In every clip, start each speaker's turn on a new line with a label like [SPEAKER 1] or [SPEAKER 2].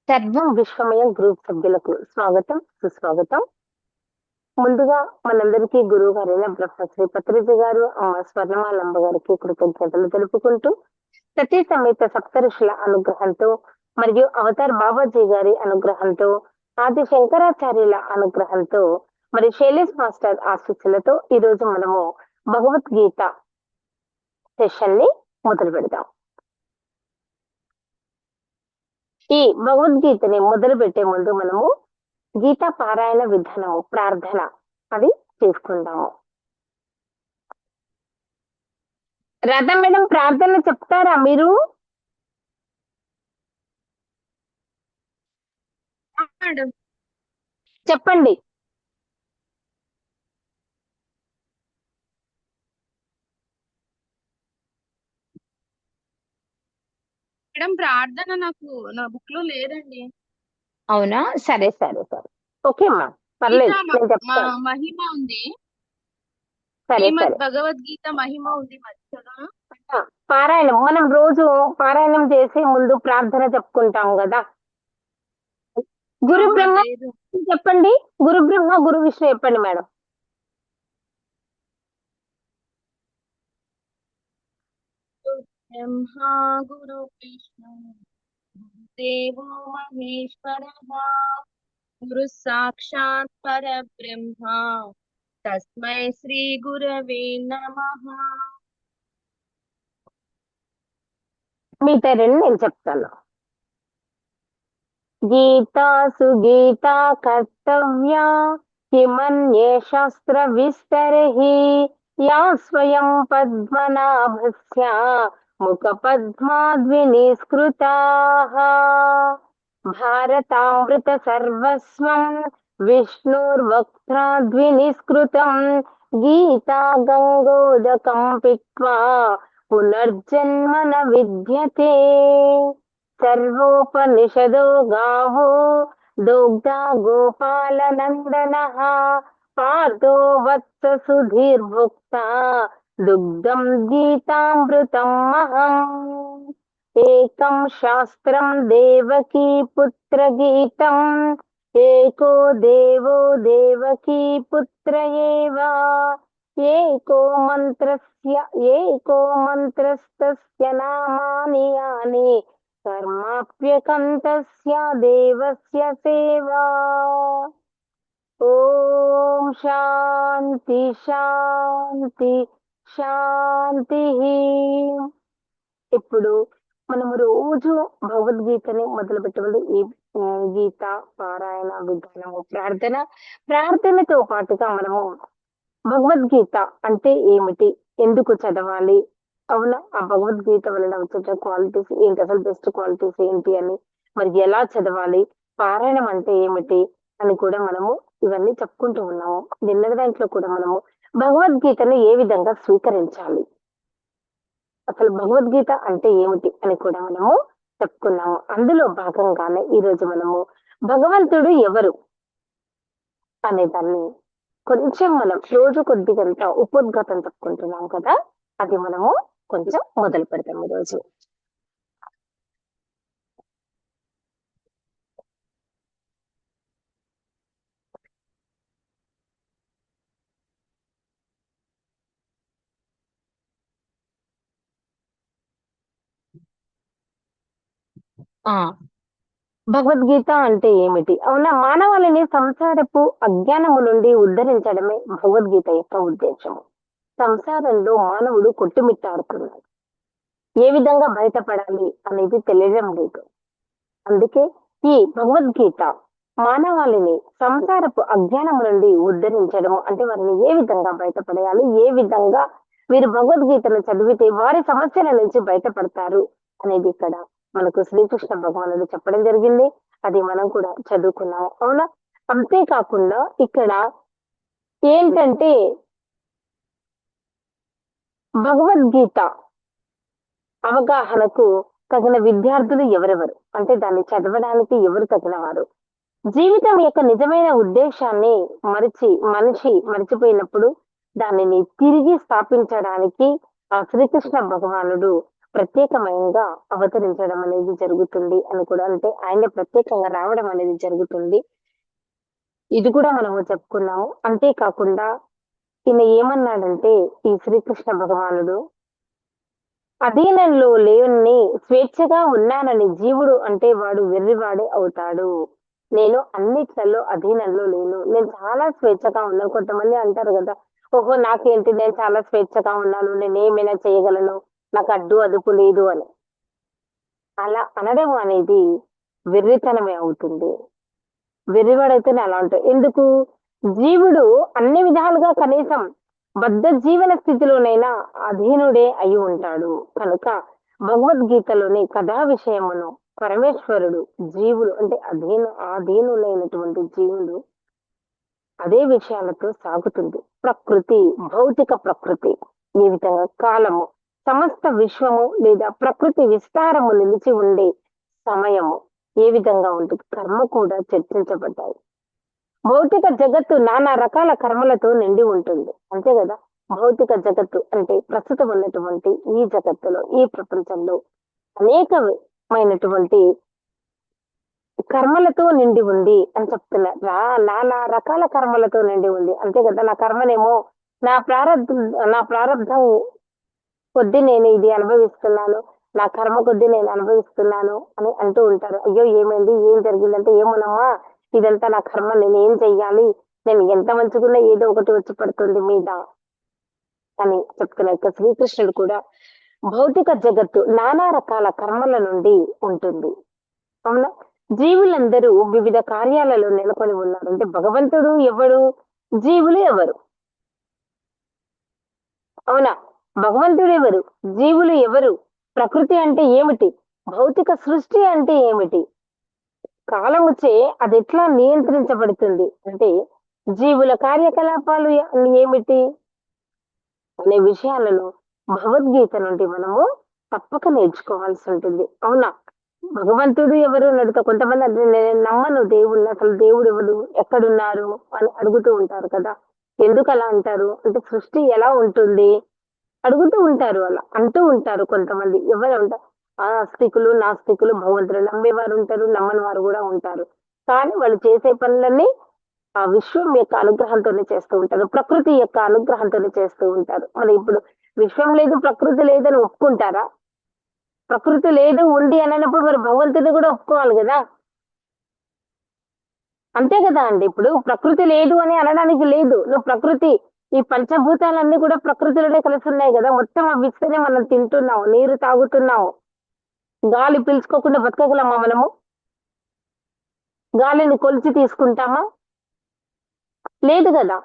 [SPEAKER 1] సర్వం విశ్వమయం గ్రూప్ సభ్యులకు స్వాగతం, సుస్వాగతం. ముందుగా మనందరికీ గురువు గారైన బ్రహ్మశ్రీ పత్రిజి గారు, అమ్మ స్వర్ణమాలంబ గారికి కృతజ్ఞతలు తెలుపుకుంటూ, సతీ సమేత సప్తఋషుల అనుగ్రహంతో మరియు అవతార్ బాబాజీ గారి అనుగ్రహంతో, ఆది శంకరాచార్యుల అనుగ్రహంతో, మరి శైలేష్ మాస్టర్ ఆశీస్సులతో ఈ రోజు మనము భగవద్గీత సెషన్ ని మొదలు పెడదాం. ఈ భగవద్గీతని మొదలు పెట్టే ముందు మనము గీతా పారాయణ విధానము, ప్రార్థన అది చేసుకుందాము. రాధా మేడం ప్రార్థన చెప్తారా మీరు?
[SPEAKER 2] మేడం
[SPEAKER 1] చెప్పండి.
[SPEAKER 2] మేడం ప్రార్థన నా బుక్ లో లేదండి.
[SPEAKER 1] అవునా, సరే సరే సరే, ఓకే అమ్మా, పర్లేదు,
[SPEAKER 2] గీత
[SPEAKER 1] నేను చెప్తాను.
[SPEAKER 2] మహిమ ఉంది.
[SPEAKER 1] సరే
[SPEAKER 2] శ్రీమద్
[SPEAKER 1] సరే,
[SPEAKER 2] భగవద్గీత మహిమ ఉంది మధ్యలో.
[SPEAKER 1] పారాయణం మనం రోజు పారాయణం చేసి ముందు ప్రార్థన చెప్పుకుంటాం కదా. గురు బ్రహ్మ
[SPEAKER 2] లేదు
[SPEAKER 1] చెప్పండి, గురు బ్రహ్మ గురు విష్ణు చెప్పండి మేడం.
[SPEAKER 2] బ్రహ్మా గురు విష్ణు దేవో మహేశ్వర గురు సాక్షాత్ పరబ్రహ్మ తస్మై శ్రీ గురవే నమః.
[SPEAKER 1] మీ పేరండి, నేను చెప్తాను. గీతా సుగీతా కర్తవ్యా కిమన్యే శాస్త్ర విస్తరహి యా స్వయం పద్మనాభస్య ముఖ పద్మాద్వినిస్కృతాః భారతామృత సర్వస్వం విష్ణుర్వక్త్రాద్వినిస్కృతం గీతా గంగోదకం పిత్వా పునర్జన్మ న విద్యతే సర్వోపనిషదో గావో దోగ్ధా గోపాలనందనః పార్థో వత్స సుధీర్భుక్త దుగ్ధం గీతామృతం మహం ఏకం శాస్త్రం దేవకీ పుత్ర గీతం ఏకో దేవో దేవకీ పుత్ర ఏవ ఏకో మంత్రస్తస్య నామాని యాని కర్మాప్యకంతస్య దేవస్య సేవా. ఓం శాంతి శాంతి శాంతి. ఇప్పుడు మనము రోజు భగవద్గీతని మొదలు పెట్టే ఈ గీత పారాయణ విధానము, ప్రార్థనతో పాటుగా మనము భగవద్గీత అంటే ఏమిటి, ఎందుకు చదవాలి, అవునా, ఆ భగవద్గీత వలన వచ్చే క్వాలిటీస్ ఏంటి, అసలు బెస్ట్ క్వాలిటీస్ ఏంటి అని, మరి ఎలా చదవాలి, పారాయణం అంటే ఏమిటి అని కూడా మనము ఇవన్నీ చెప్పుకుంటూ ఉన్నాము. నిన్నటి దాంట్లో కూడా మనము భగవద్గీతను ఏ విధంగా స్వీకరించాలి, అసలు భగవద్గీత అంటే ఏమిటి అని కూడా మనము చెప్పుకున్నాము. అందులో భాగంగానే ఈ రోజు మనము భగవంతుడు ఎవరు అనే దాన్ని కొంచెం మనం రోజు కొద్దిగంత ఉపోద్ఘాతం చెప్పుకుంటున్నాం కదా, అది మనము కొంచెం మొదలు పెడతాం ఈరోజు. ఆ భగవద్గీత అంటే ఏమిటి, అవునా, మానవాళిని సంసారపు అజ్ఞానము నుండి ఉద్ధరించడమే భగవద్గీత యొక్క ఉద్దేశము. సంసారంలో మానవుడు కొట్టుమిట్టాడుతున్నాడు, ఏ విధంగా బయటపడాలి అనేది తెలియడం లేదు. అందుకే ఈ భగవద్గీత మానవాళిని సంసారపు అజ్ఞానం నుండి ఉద్ధరించడం, అంటే వారిని ఏ విధంగా బయటపడేయాలి, ఏ విధంగా వీరు భగవద్గీతను చదివితే వారి సమస్యల నుంచి బయటపడతారు అనేది ఇక్కడ మనకు శ్రీకృష్ణ భగవానుడు చెప్పడం జరిగింది. అది మనం కూడా చదువుకున్నాము, అవునా. అంతేకాకుండా ఇక్కడ ఏంటంటే భగవద్గీత అవగాహనకు తగిన విద్యార్థులు ఎవరెవరు, అంటే దాన్ని చదవడానికి ఎవరు తగిన వారు, జీవితం యొక్క నిజమైన ఉద్దేశాన్ని మనిషి మరిచిపోయినప్పుడు దానిని తిరిగి స్థాపించడానికి ఆ శ్రీకృష్ణ భగవానుడు ప్రత్యేకమైనగా అవతరించడం అనేది జరుగుతుంది అని కూడా, అంటే ఆయన ప్రత్యేకంగా రావడం అనేది జరుగుతుంది. ఇది కూడా మనము చెప్పుకున్నాము. అంతేకాకుండా ఈయన ఏమన్నాడంటే, ఈ శ్రీకృష్ణ భగవానుడు, అధీనంలో లేని స్వేచ్ఛగా ఉన్నానని జీవుడు అంటే వాడు వెర్రివాడే అవుతాడు. నేను అన్నిట్లలో అధీనంలో లేను. నేను చాలా స్వేచ్ఛగా ఉన్నాను. కొంతమంది అంటారు గదా! ఓహో! నాకేంటి, నేను చాలా స్వేచ్ఛగా ఉన్నాను. నేనేమైనా చేయగలను. నాకు అడ్డు, అదుపు లేదు అని. అలా అనడం అనేది వెర్రితనమే అవుతుంది. వెర్రివాడైతేనే అలా ఉంటాడు. ఎందుకు? జీవుడు అన్ని విధాలుగా కనీసం బద్ధ జీవన స్థితిలోనైనా అధీనుడే అయి ఉంటాడు. కనుక భగవద్గీతలోని కథా విషయమును పరమేశ్వరుడు జీవులు అంటే అధీనులైనటువంటి జీవులు అదే విషయాలతో సాగుతుంది. ప్రకృతి, భౌతిక ప్రకృతి ఏ విధంగా, కాలము, సమస్త విశ్వము లేదా ప్రకృతి విస్తారము నిలిచి ఉండే సమయము ఏ విధంగా ఉంటుంది, కర్మ కూడా చర్చించబడ్డాయి. భౌతిక జగత్తు నానా రకాల కర్మలతో నిండి ఉంటుంది. అంతే కదా. భౌతిక జగత్తు అంటే ప్రస్తుతం ఉన్నటువంటి ఈ జగత్తులో, ఈ ప్రపంచంలో అనేకమైనటువంటి కర్మలతో నిండి ఉంది అని చెప్తున్నారు. నానా రకాల కర్మలతో నిండి ఉంది. అంతే కదా. నా కర్మనేమో నా ప్రారంధం కొద్దీ నేను ఇది అనుభవిస్తున్నాను, నా కర్మ కొద్దీ నేను అనుభవిస్తున్నాను అని అంటూ ఉంటారు. అయ్యో ఏమైంది, ఏం జరిగిందంటే, ఏమోనమ్మా ఇదంతా నా కర్మ, నేను ఏం చెయ్యాలి, నేను ఎంత మంచిగున్నా ఏదో ఒకటి వచ్చి పడుతుంది మీద అని చెప్తున్నారు. ఇక శ్రీకృష్ణుడు కూడా భౌతిక జగత్తు నానా రకాల కర్మల నుండి ఉంటుంది. అవునా. జీవులందరూ వివిధ కార్యాలలో నెలకొని ఉన్నారు. అంటే భగవంతుడు ఎవడు, జీవులు ఎవరు? అవునా. భగవంతుడు ఎవరు, జీవులు ఎవరు, ప్రకృతి అంటే ఏమిటి, భౌతిక సృష్టి అంటే ఏమిటి, కాలముచే అది ఎట్లా నియంత్రించబడుతుంది, అంటే జీవుల కార్యకలాపాలు ఏమిటి అనే విషయాలను భగవద్గీత నుండి మనము తప్పక నేర్చుకోవాల్సి ఉంటుంది. అవునా. భగవంతుడు ఎవరు అని అడుగుతా, కొంతమంది అంటే నేను నమ్మను దేవుణ్ణి, అసలు దేవుడు ఎవరు, ఎక్కడున్నారు అని అడుగుతూ ఉంటారు కదా. ఎందుకు అలా అంటారు అంటే, సృష్టి ఎలా ఉంటుంది అడుగుతూ ఉంటారు, అలా అంటూ ఉంటారు కొంతమంది. ఎవరు ఉంటారు, ఆస్తికులు నాస్తికులు, భగవంతుడు నమ్మేవారు ఉంటారు, నమ్మని వారు కూడా ఉంటారు. కానీ వాళ్ళు చేసే పనులన్నీ ఆ విశ్వం యొక్క అనుగ్రహంతోనే చేస్తూ ఉంటారు, ప్రకృతి యొక్క అనుగ్రహంతోనే చేస్తూ ఉంటారు. మరి ఇప్పుడు విశ్వం లేదు, ప్రకృతి లేదని ఒప్పుకుంటారా? ప్రకృతి లేదు ఉంది అని అన్నప్పుడు మరి భగవంతుని కూడా ఒప్పుకోవాలి కదా. అంతే కదా అండి. ఇప్పుడు ప్రకృతి లేదు అని అనడానికి లేదు. నువ్వు ప్రకృతి, ఈ పంచభూతాలన్నీ కూడా ప్రకృతిలోనే కలిసి ఉన్నాయి కదా. మొత్తం అవి ఇస్తేనే మనం తింటున్నాము, నీరు తాగుతున్నాము. గాలి పీల్చుకోకుండా బతకగలమా మనము? గాలిని కొలిచి తీసుకుంటామా? లేదు కదా.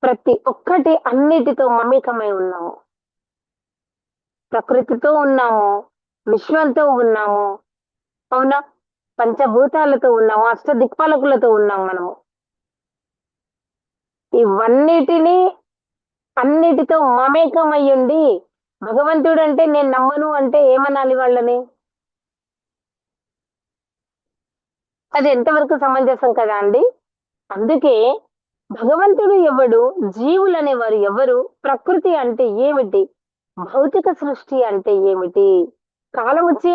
[SPEAKER 1] ప్రతి ఒక్కటి అన్నిటితో మమేకమై ఉన్నాము. ప్రకృతితో ఉన్నాము, విశ్వంతో ఉన్నాము. అవునా. పంచభూతాలతో ఉన్నాము, అష్ట దిక్పాలకులతో ఉన్నాము మనము. ఇవన్నిటినీ అన్నిటితో మమేకమయ్యుండి భగవంతుడు అంటే నేను నమ్మను అంటే ఏమనాలి వాళ్ళని? అది ఎంతవరకు సమంజసం కదా అండి. అందుకే భగవంతుడు ఎవడు, జీవులనే వారు ఎవరు, ప్రకృతి అంటే ఏమిటి, భౌతిక సృష్టి అంటే ఏమిటి, కాలముచే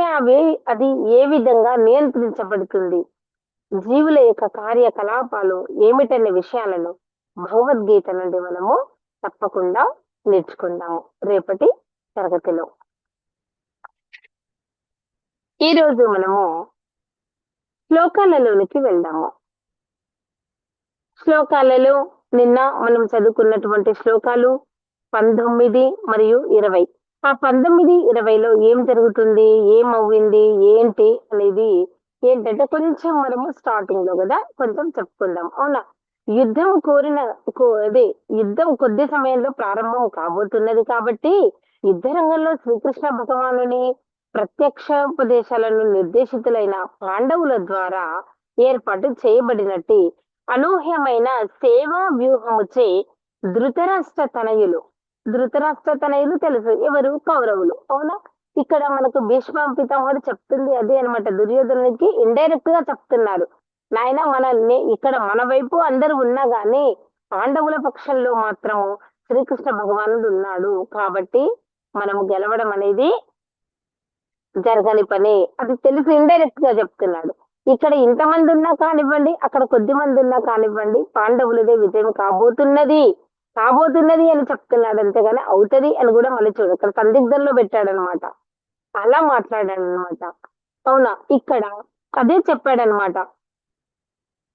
[SPEAKER 1] అది ఏ విధంగా నియంత్రించబడుతుంది, జీవుల యొక్క కార్యకలాపాలు ఏమిటనే విషయాలను భగవద్గీత నుండి మనము తప్పకుండా నేర్చుకుందాము రేపటి తరగతిలో. ఈరోజు మనము శ్లోకాలలోనికి వెళ్దాము. శ్లోకాలలో నిన్న మనం చదువుకున్నటువంటి శ్లోకాలు 19 మరియు 20. ఆ 19, 20లో ఏం జరుగుతుంది, ఏమవ్వింది, ఏంటి అనేది ఏంటంటే కొంచెం మనము స్టార్టింగ్ లో కదా కొంచెం చెప్పుకుందాం. అవునా. యుద్ధం యుద్ధం కొద్ది సమయంలో ప్రారంభం కాబోతున్నది కాబట్టి యుద్ధ రంగంలో శ్రీకృష్ణ భగవానుని ప్రత్యక్షోపదేశాలను నిర్దేశితులైన పాండవుల ద్వారా ఏర్పాటు చేయబడినట్టు అనూహ్యమైన సేవా వ్యూహముచే ధృతరాష్ట్ర తనయులు తెలుసు ఎవరు, కౌరవులు. అవునా. ఇక్కడ మనకు భీష్మ పితామహుడు చెప్తుంది అదే అనమాట. దుర్యోధనునికి ఇండైరెక్ట్ గా చెప్తున్నారు, నాయన ఇక్కడ మన వైపు అందరూ ఉన్నా గానీ పాండవుల పక్షంలో మాత్రము శ్రీకృష్ణ భగవానుడు ఉన్నాడు, కాబట్టి మనము గెలవడం అనేది జరగని పని. అది తెలిసి ఇండైరెక్ట్ గా చెప్తున్నాడు. ఇక్కడ ఇంతమంది ఉన్నా కానివ్వండి, అక్కడ కొద్ది మంది ఉన్నా కానివ్వండి, పాండవులదే విజయం కాబోతున్నది కాబోతున్నది అని చెప్తున్నాడు. అంతేగాని అవుతది అని కూడా మళ్ళీ చూడు ఇక్కడ సందిగ్ధంలో పెట్టాడనమాట. అలా మాట్లాడాడనమాట. అవునా, ఇక్కడ అదే చెప్పాడనమాట.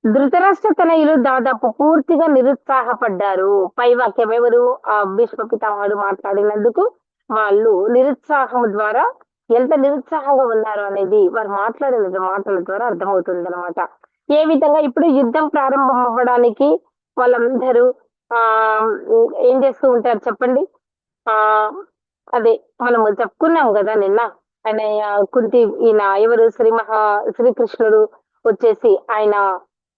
[SPEAKER 1] ధృతరాష్ట్ర తనయులు దాదాపు పూర్తిగా నిరుత్సాహపడ్డారు. పై వాక్యం ఎవరు? ఆ భీష్మ పితామహుడు మాట్లాడినందుకు వాళ్ళు నిరుత్సాహం ద్వారా ఎంత నిరుత్సాహంగా ఉన్నారు అనేది వారు మాట్లాడిన మాటల ద్వారా అర్థమవుతుంది అనమాట. ఏ విధంగా ఇప్పుడు యుద్ధం ప్రారంభం అవ్వడానికి వాళ్ళందరూ ఆ ఏం చేస్తూ ఉంటారు చెప్పండి? ఆ అదే మనము చెప్పుకున్నాం కదా నిన్న. ఆయన కుంతి ఈయన ఎవరు శ్రీకృష్ణుడు వచ్చేసి ఆయన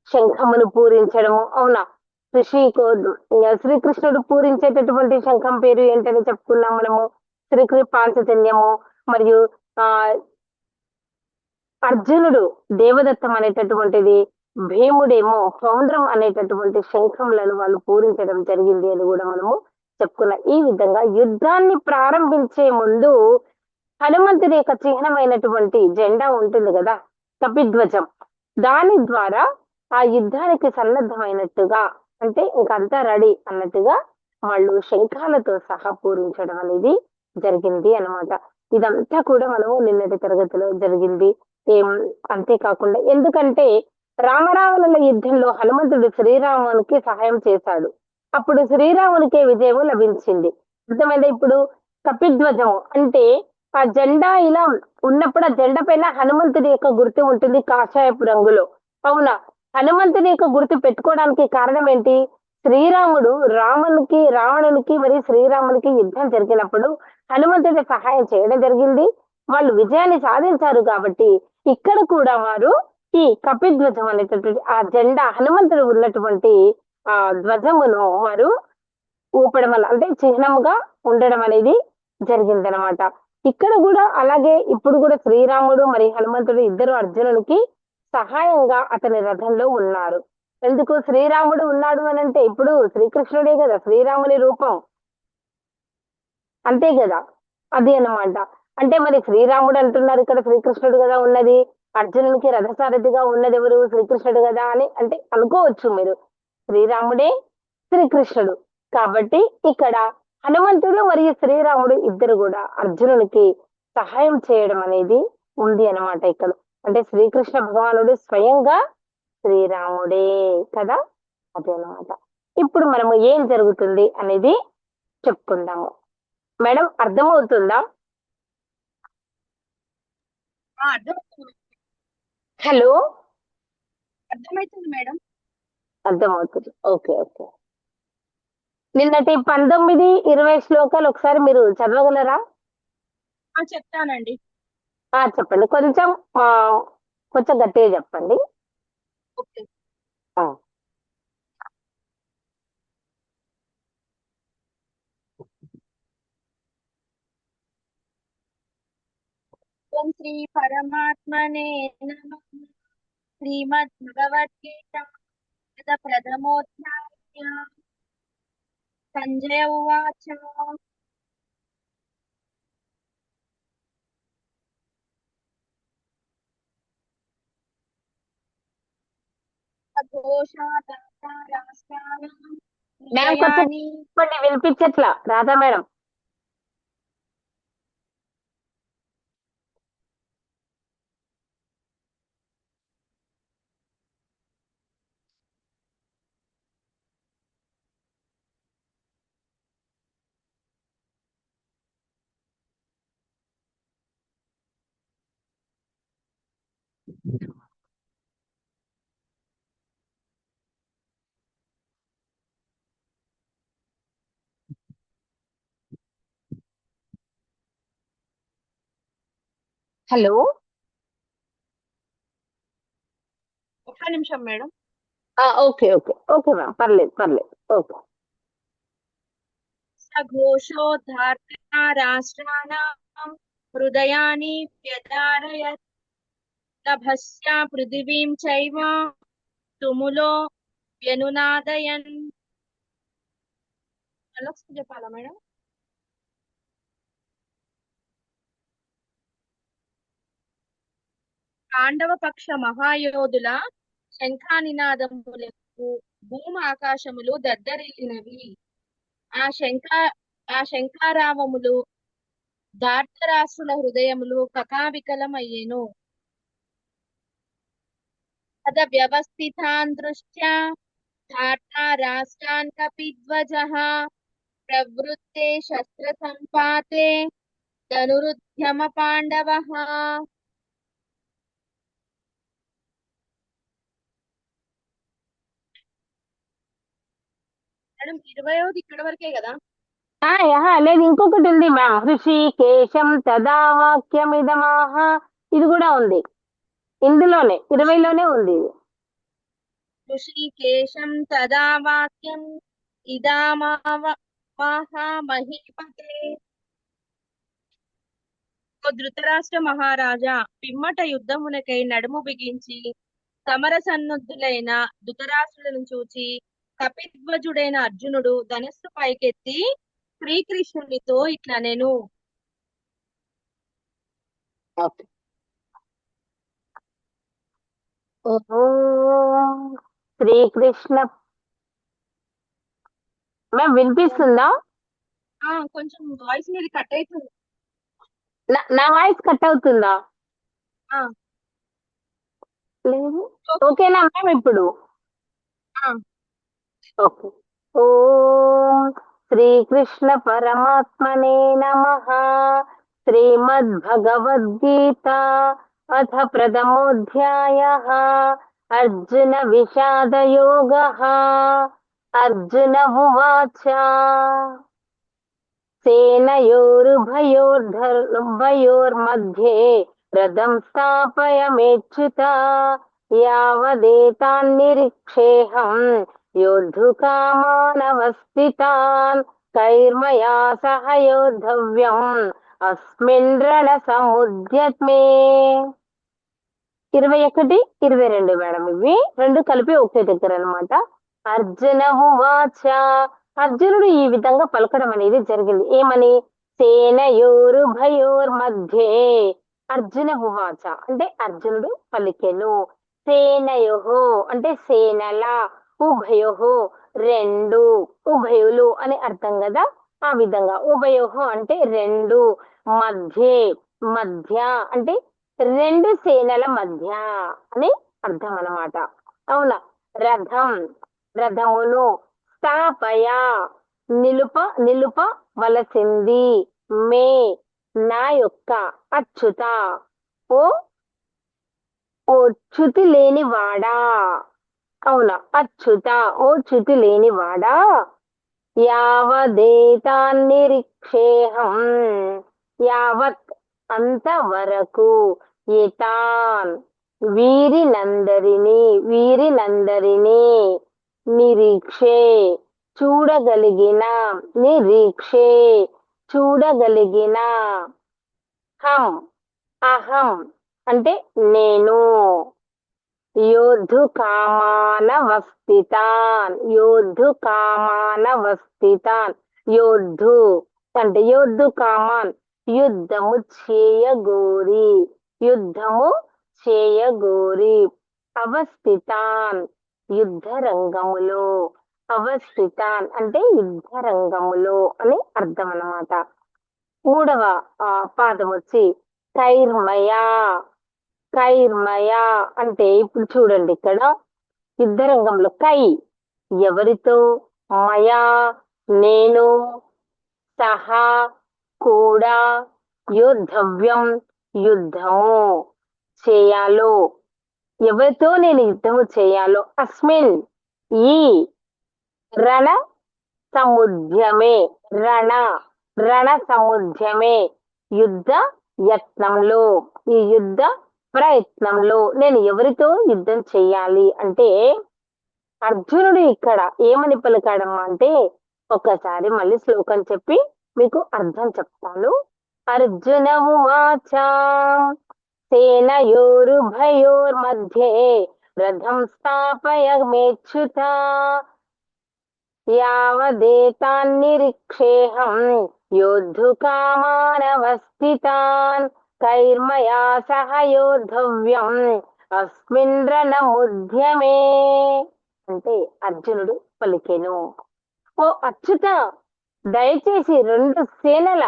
[SPEAKER 1] శంఖమును పూరించడము. అవునా, శ్రీకృష్ణుడు పూరించేటటువంటి శంఖం పేరు ఏంటని చెప్పుకున్నాం మనము. శ్రీకృష్ణ పాంచజన్యము. మరియు ఆ అర్జునుడు దేవదత్తం అనేటటువంటిది, భీముడేమో పౌండ్రం అనేటటువంటి శంఖములను వాళ్ళు పూరించడం జరిగింది అని కూడా మనము చెప్పుకున్నాం. ఈ విధంగా యుద్ధాన్ని ప్రారంభించే ముందు హనుమంతుడి యొక్క చిహ్నమైనటువంటి జెండా ఉంటుంది కదా, కపిధ్వజం. దాని ద్వారా ఆ యుద్ధానికి సన్నద్ధమైనట్టుగా, అంటే ఇంకంతా రెడీ అన్నట్టుగా వాళ్ళు శంఖాలతో సహా పూరించడం అనేది జరిగింది అన్నమాట. ఇదంతా కూడా మనము నిన్నటి తరగతిలో జరిగింది. ఏం అంతేకాకుండా ఎందుకంటే రామరావణుల యుద్ధంలో హనుమంతుడు శ్రీరామునికి సహాయం చేశాడు. అప్పుడు శ్రీరామునికే విజయం లభించింది. అర్థమైందా ఇప్పుడు? కపిధ్వజం అంటే ఆ జెండా ఇలా ఉన్నప్పుడు ఆ జెండా పైన హనుమంతుడి యొక్క గుర్తు ఉంటుంది కాషాయపు రంగులో. అవునా, హనుమంతుడి యొక్క గుర్తు పెట్టుకోవడానికి కారణం ఏంటి? శ్రీరాముడు రావణునికి మరియు శ్రీరామునికి యుద్ధం జరిగినప్పుడు హనుమంతుడి సహాయం చేయడం జరిగింది. వాళ్ళు విజయాన్ని సాధించారు కాబట్టి ఇక్కడ కూడా వారు ఈ కపిధ్వజం అనేటటువంటి ఆ జెండా హనుమంతుడు ఉన్నటువంటి ఆ ధ్వజమును వారు ఊపడం వల్ల, అంటే చిహ్నముగా ఉండడం అనేది జరిగిందనమాట. ఇక్కడ కూడా అలాగే ఇప్పుడు కూడా శ్రీరాముడు మరి హనుమంతుడు ఇద్దరు అర్జునుడికి సహాయంగా అతని రథంలో ఉన్నారు. ఎందుకు శ్రీరాముడు ఉన్నాడు అని అంటే ఇప్పుడు శ్రీకృష్ణుడే కదా శ్రీరాముని రూపం, అంతే కదా. అది అన్నమాట. అంటే మరి శ్రీరాముడు అంటున్నారు, ఇక్కడ శ్రీకృష్ణుడు కదా ఉన్నది. అర్జునునికి రథసారథిగా ఉన్నది ఎవరు? శ్రీకృష్ణుడు కదా అని అంటే అనుకోవచ్చు మీరు. శ్రీరాముడే శ్రీకృష్ణుడు. కాబట్టి ఇక్కడ హనుమంతుడు మరియు శ్రీరాముడు ఇద్దరు కూడా అర్జునునికి సహాయం చేయడం అనేది ఉంది అన్నమాట ఇక్కడ. అంటే శ్రీకృష్ణ భగవానుడు స్వయంగా శ్రీరాముడే కదా. అదే అన్నమాట. ఇప్పుడు మనము ఏం జరుగుతుంది అనేది చెప్పుకుందాము. మేడం అర్థమవుతుందా?
[SPEAKER 2] అర్థమవుతుంది.
[SPEAKER 1] హలో,
[SPEAKER 2] అర్థమవుతుంది మేడం.
[SPEAKER 1] అర్థమవుతుంది. Okay okay. నిన్నటి 19, 20 శ్లోకాలు ఒకసారి మీరు చదవగలరా?
[SPEAKER 2] చెప్తానండి.
[SPEAKER 1] చెప్పండి. ఆ కొంచెం గట్టిగా చెప్పండి.
[SPEAKER 2] ఓకే.
[SPEAKER 1] ఆ,
[SPEAKER 2] ఓం శ్రీ పరమాత్మనే నమః. శ్రీమద్భగవద్గీత ప్రథమోధ్యాయ. సంజయ ఉవాచ. రాష్ట్రాణం
[SPEAKER 1] మేడం కొంచెం
[SPEAKER 2] హృదయాని.
[SPEAKER 1] చెప్పండి, వినిపించట్లా రాధా మేడం. హలో.
[SPEAKER 2] ఒక్క నిమిషం madam.
[SPEAKER 1] Okay okay okay ma'am, పర్లేదు పర్లేదు. ఓకే.
[SPEAKER 2] సఘోషోద్ధార్త రాష్ట్రాణం హృదయాని వ్యధారయత్. నభస్య పృథివీం చైవ తుములో వ్యనునాదయన్. చెప్పాలా మేడం? పాండవ పక్ష మహాయోధుల శంఖానినాదములకు భూమ ఆకాశములు దద్దరిల్లినవి. ఆ శంఖ ఆ శంఖారావములు దార్తరాష్ట్రుల హృదయములు కకావికలమయ్యెను. తద వ్యవస్థితాన్ దృష్ట్యా ధార్తా రాష్ట్రాన్ కపిధ్వజః ప్రవృత్తే శస్త్ర సంపాతే ధనురుద్యమ పాండవః. మేడం 20వ ఇక్కడ వరకే కదా.
[SPEAKER 1] లేదు, ఇంకొకటి ఉంది మ్యామ్. హృషికేశం తదా వాక్యమిదమాహ. ఇది కూడా ఉంది ఇందులోనే, 20లోనే ఉంది ఇది.
[SPEAKER 2] ఋషికేశం తదా వాక్యం మహీపతే. ఓ ధృతరాష్ట్ర మహారాజా, పిమ్మట యుద్ధమునకై నడుము బిగించి సమర సన్నద్ధులైన ధృతరాష్ట్రులను చూచి కపిధ్వజుడైన అర్జునుడు ధనస్సు పైకెత్తి శ్రీకృష్ణునితో ఇట్లా నేను
[SPEAKER 1] ఓకే. ఓం శ్రీకృష్ణ. మ్యామ్ వినిపిస్తుందా?
[SPEAKER 2] కొంచెం వాయిస్ మీద కట్ అవుతుంది.
[SPEAKER 1] నా వాయిస్ కట్ అవుతుందా?
[SPEAKER 2] ఆ,
[SPEAKER 1] లేదు. ఓకేనా మ్యామ్ ఇప్పుడు?
[SPEAKER 2] ఆ,
[SPEAKER 1] ఓకే. ఓం శ్రీకృష్ణ పరమాత్మనే నమః. శ్రీమద్భగవద్గీత అథ ప్రథమోऽధ్యాయः. అర్జున విషాదయోగः. అర్జున ఉవాచ సేనయోరుభయోర్मध्ये రథం స్థాపయమేచ్యుత. యావదేతాన్నిరీక్షేహం యోద్ధుకామానవస్థితాన్. కైర్మయా సహ యోద్ధవ్యం అస్మిన్ రణసముద్యమే. 21, 22 మేడం, ఇవి రెండు కలిపి ఒకే దగ్గర అన్నమాట. అర్జున ఉవాచ. అర్జునుడు ఈ విధంగా పలకడం అనేది జరిగింది. ఏమని? సేనయోరుభయోర్మధ్యే. అర్జున ఉవాచ అంటే అర్జునుడు పలికెను. సేనయోహో అంటే సేనల, ఉభయోహో రెండు, ఉభయులు అని అర్థం కదా. ఆ విధంగా ఉభయోహో అంటే రెండు, మధ్యే మధ్య అంటే రెండు సేనల మధ్య అని అర్థం అన్నమాట. అవునా? రథం రథమును, స్థాపయ నిలుపవలసింది, మే నా యొక్క, అచ్యుత ఓ ఓ చ్యుతి లేనివాడా. అవునా? అచ్యుత ఓ చ్యుతి లేనివాడా. యావదేతాన్నిరీక్షేహం యావత్ అంతవరకు, ఏతాన్ వీరినందరినీ నిరీక్షే చూడగలిగిన, నిరీక్షే చూడగలిగిన, హం అహం అంటే నేను, యోద్ధు కామాన్ యోద్ధు అంటే యోద్ధు కామాన్ యుద్ధము చేయగోరి, అవస్థితాన్ యుద్ధ రంగములో, అవస్థితాన్ అంటే యుద్ధ రంగములో అని అర్థం అన్నమాట. 3వ పాదం వచ్చి కైర్మయ అంటే ఇప్పుడు చూడండి, ఇక్కడ యుద్ధ రంగంలో కై ఎవరితో, మయా నేను, సహా కూడా, యోద్ధవ్యం యుద్ధము చేయాలో, ఎవరితో నేను యుద్ధము చేయాలో, అస్మిన్ ఈ రణ సముద్యమే రణ సముద్యమే యుద్ధ యత్నంలో, ఈ యుద్ధ ప్రయత్నంలో నేను ఎవరితో యుద్ధం చెయ్యాలి అంటే, అర్జునుడు ఇక్కడ ఏమని పలికాడమ్మా అంటే, ఒక్కసారి మళ్ళీ శ్లోకం చెప్పి మీకు అర్థం చెప్తాను. అర్జున ఉవాచ సేనయోరుభయోర్मध्ये రథం స్థాపయమేచ్యుత. యావదేతాన్నిరీక్షేహం యోద్ధుకామానవస్థితాన్. కైర్మయా సహ యోద్ధవ్యం అస్మిన్ రణముద్యమే అంటే అర్జునుడు పలికెను, ఓ అచ్యుత, దయచేసి 2 సేనల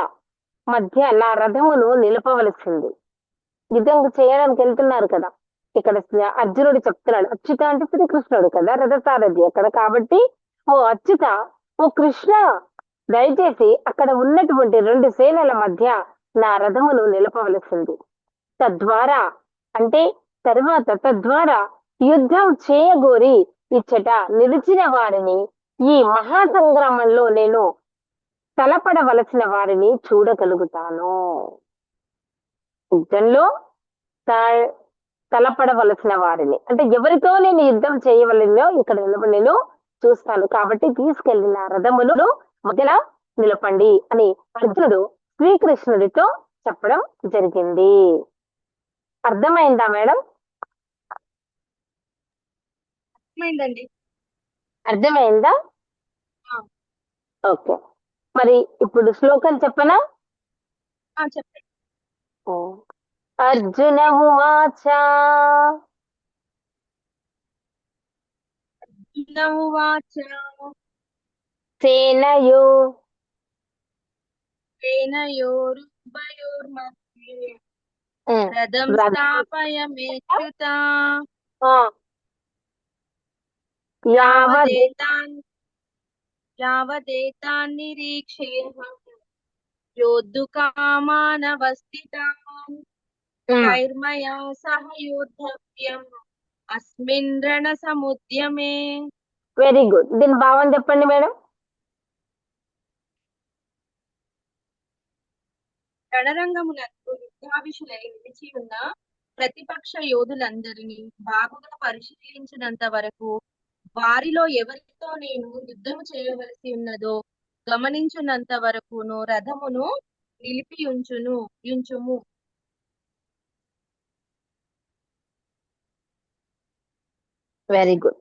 [SPEAKER 1] మధ్య నా రథమును నిలపవలసింది. యుద్ధం చేయడానికి వెళ్తున్నారు కదా, ఇక్కడ అర్జునుడు చెప్తున్నాడు. అచ్యుత అంటే శ్రీకృష్ణుడు కదా, రథసారథి అక్కడ. కాబట్టి ఓ అచ్యుత, ఓ కృష్ణ, దయచేసి అక్కడ ఉన్నటువంటి 2 సేనల మధ్య నా రథమును నిలపవలసింది. తద్వారా అంటే తద్వారా యుద్ధం చేయగోరి ఇచ్చట నిలిచిన వారిని, ఈ మహాసంగ్రామంలో నేను తలపడవలసిన వారిని చూడగలుగుతాను. యుద్ధంలో తలపడవలసిన వారిని అంటే ఎవరితో నేను యుద్ధం చేయవలనో ఇక్కడ నేను చూస్తాను. కాబట్టి తీసుకెళ్లిన రథమును మొదల నిలపండి అని అర్జునుడు శ్రీకృష్ణుడితో చెప్పడం జరిగింది. అర్థమైందా మేడం?
[SPEAKER 2] అర్థమైందండి.
[SPEAKER 1] అర్థమైందా? ఓకే, మరి ఇప్పుడు శ్లోకం చెప్పనా?
[SPEAKER 2] చెప్పండి.
[SPEAKER 1] అర్జున ఉవాచ సేనయో
[SPEAKER 2] సేనయోరుభయోర్मध्ये రథం స్థాపయమేచ్యుత యావదేతాన్ నిరీక్షేహం యోద్ధుకామానవస్థితాన్ కైర్మయా సహ యోద్ధవ్యం అస్మిన్ రణసముద్యమే.
[SPEAKER 1] Very good. దీని భావం చెప్పండి మేడం.
[SPEAKER 2] రణరంగమునందు యుద్ధాభిషులై నిలిచి ఉన్న ప్రతిపక్ష యోధులందరినీ బాగుగా పరిశీలించినంత వరకు వారిలో ఎవరితో నేను యుద్ధము చేయవలసి ఉన్నదో గమనించున్నంత వరకును రథమును నిలిపి యుంచుము.
[SPEAKER 1] Very good.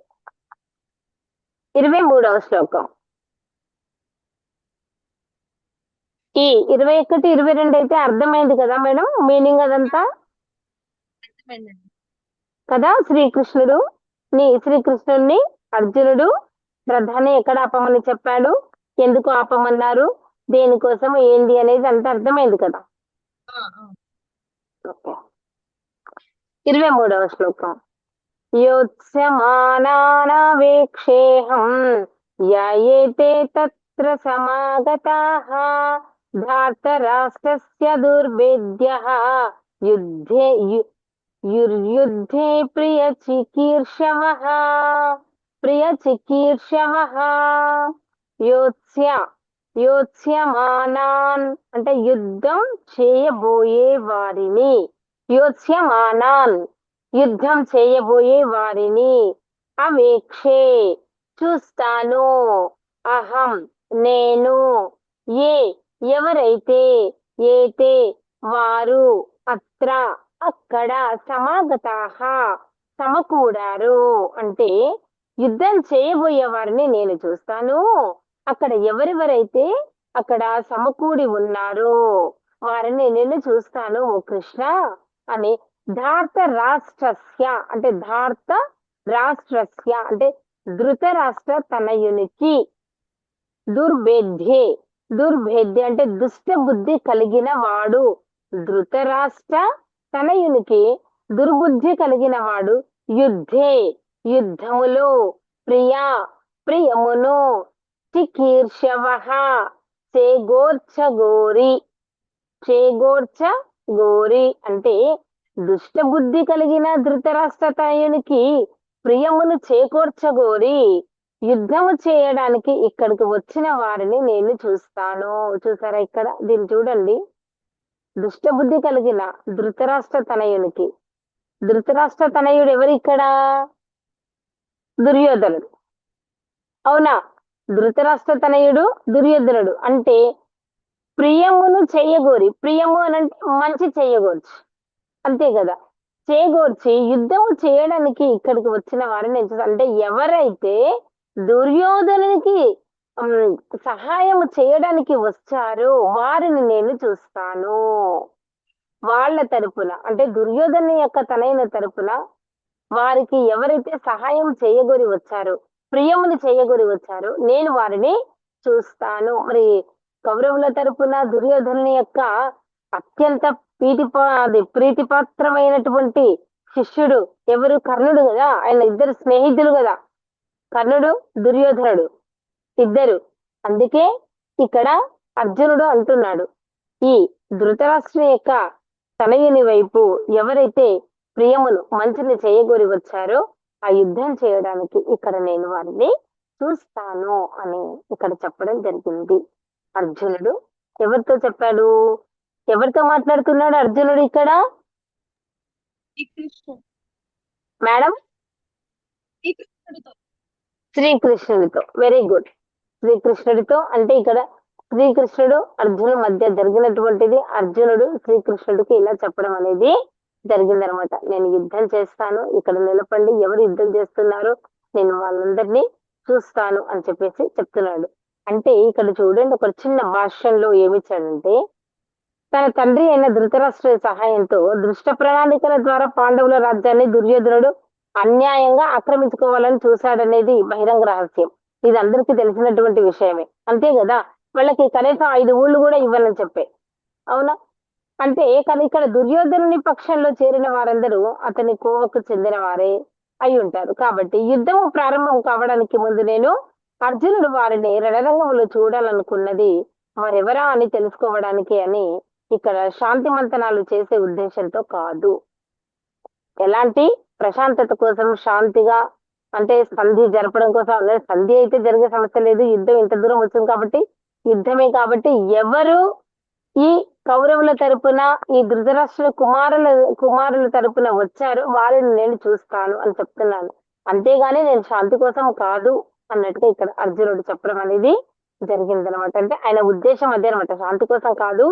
[SPEAKER 1] 23వ శ్లోకం. ఈ 21, 22 అయితే అర్థమైంది కదా మేడం, మీనింగ్ అదంతా కదా. శ్రీకృష్ణుడిని అర్జునుడు రథాన్ని ఎక్కడ ఆపమని చెప్పాడు, ఎందుకు ఆపమన్నారు, దేనికోసం, ఏంటి అనేది అంత అర్థమైంది కదా. 23వ శ్లోకం. యోత్స్యమానానావేక్షేహం యాయేతే తత్ర సమాగతాః ధార్తరాష్ట్రస్య దుర్భేద్యః యుర్యుద్ధే ప్రియచికీర్షవః. యోత్స్యమానాన్ అంటే యుద్ధం చేయబోయే వారిని, యోత్స్యమానాన్ యుద్ధం చేయబోయే వారిని, అవేక్షే చూస్తాను, అహం నేను, ఎవరైతే, ఏతే వారు, అత్ర అక్కడ, సమాగతాః సమకూడారు అంటే యుద్ధం చేయబోయే వారిని నేను చూస్తాను. అక్కడ ఎవరెవరైతే అక్కడ సమకూడి ఉన్నారో వారిని నేను చూస్తాను ఓ కృష్ణ అని. ధార్తరాష్ట్రస్య అంటే ధృతరాష్ట్ర తనయునికి, దుర్భేద్య అంటే దుష్ట బుద్ధి కలిగిన వాడు, ధృతరాష్ట్ర తనయునికి దుర్బుద్ధి కలిగిన వాడు, యుద్ధములో, ప్రియమును, చికీర్షవః చేగోర్చగోరి అంటే దుష్ట బుద్ధి కలిగిన ధృతరాష్ట్ర తనయునికి ప్రియమును చేకూర్చగోరి యుద్ధము చేయడానికి ఇక్కడికి వచ్చిన వారిని నేను చూస్తాను. చూసారా ఇక్కడ, దీన్ని చూడండి. దుష్టబుద్ధి కలిగిన ధృతరాష్ట్ర తనయునికి, ధృతరాష్ట్ర తనయుడు ఎవరు ఇక్కడ? దుర్యోధనుడు. అవునా? ధృతరాష్ట్ర తనయుడు దుర్యోధనుడు అంటే ప్రియమును చేయగోరి, ప్రియము అని అంటే మంచి చేయగోర్చి, అంతే కదా, చేయగోర్చి యుద్ధము చేయడానికి ఇక్కడికి వచ్చిన వారిని నేను చూస్తాను. అంటే ఎవరైతే దుర్యోధనునికి సహాయం చేయడానికి వచ్చారో వారిని నేను చూస్తాను. వాళ్ళ తరపున అంటే దుర్యోధన యొక్క తనైన తరపున వారికి ఎవరైతే సహాయం చేయగోరి వచ్చారో, ప్రియముని చేయగోరి వచ్చారో నేను వారిని చూస్తాను. మరి కౌరవుల తరపున దుర్యోధనుని యొక్క అత్యంత అది ప్రీతిపాత్రమైనటువంటి శిష్యుడు ఎవరు? కర్ణుడు కదా. ఆయన ఇద్దరు స్నేహితులు కదా, కర్ణుడు దుర్యోధనుడు ఇద్దరు. అందుకే ఇక్కడ అర్జునుడు అంటున్నాడు, ఈ ధృతరాష్ట్ర యొక్క తనయుని వైపు ఎవరైతే ప్రియమును మంచిని చేయగోరి వచ్చారో ఆ యుద్ధం చేయడానికి ఇక్కడ నేను వారిని చూస్తాను అని ఇక్కడ చెప్పడం జరిగింది. అర్జునుడు ఎవరితో చెప్పాడు? ఎవరితో మాట్లాడుతున్నాడు అర్జునుడు ఇక్కడ? మేడం, శ్రీకృష్ణుడితో. Very good. శ్రీకృష్ణుడితో అంటే ఇక్కడ శ్రీకృష్ణుడు అర్జునుడి మధ్య జరిగినటువంటిది. అర్జునుడు శ్రీకృష్ణుడికి ఇలా చెప్పడం అనేది జరిగిందనమాట. నేను యుద్ధం చేస్తాను, ఇక్కడ నిలబడి ఎవరు యుద్ధం చేస్తున్నారో నేను వాళ్ళందరినీ చూస్తాను అని చెప్పేసి చెప్తున్నాడు. అంటే ఇక్కడ చూడండి, ఒక చిన్న భాష్యంలో ఏమిచ్చాడంటే, తన తండ్రి అయిన ధృతరాష్ట్ర సహాయంతో దృష్ట ప్రణాళికల ద్వారా పాండవుల రాజ్యాన్ని దుర్యోధనుడు అన్యాయంగా ఆక్రమించుకోవాలని చూశాడనేది బహిరంగ రహస్యం. ఇది అందరికీ తెలిసినటువంటి విషయమే, అంతే కదా. వాళ్ళకి కనీసం 5 ఊళ్ళు కూడా ఇవ్వాలని చెప్పే, అవునా? అంటే కానీ ఇక్కడ దుర్యోధనుని పక్షంలో చేరిన వారందరూ అతని కోవకు చెందిన వారే అయి ఉంటారు. కాబట్టి యుద్ధం ప్రారంభం కావడానికి ముందు నేను అర్జునుడు వారిని రణరంగంలో చూడాలనుకున్నది వారెవరా అని తెలుసుకోవడానికి అని ఇక్కడ శాంతి మంతనాలు చేసే ఉద్దేశంతో కాదు. ఎలాంటి ప్రశాంతత కోసం, శాంతిగా అంటే సంధి జరపడం కోసం. సంధి అయితే జరిగే సమస్య లేదు, యుద్ధం ఇంత దూరం వచ్చింది కాబట్టి యుద్ధమే. కాబట్టి ఎవరు ఈ కౌరవుల తరపున ఈ ధృతరాష్ట్ర కుమారుల తరపున వచ్చారో వారిని నేను చూస్తాను అని చెప్తున్నాను. అంతేగాని నేను శాంతి కోసం కాదు అన్నట్టుగా ఇక్కడ అర్జునుడు చెప్పడం అనేది జరిగిందనమాట. అంటే ఆయన ఉద్దేశం అదే అనమాట, శాంతి కోసం కాదు,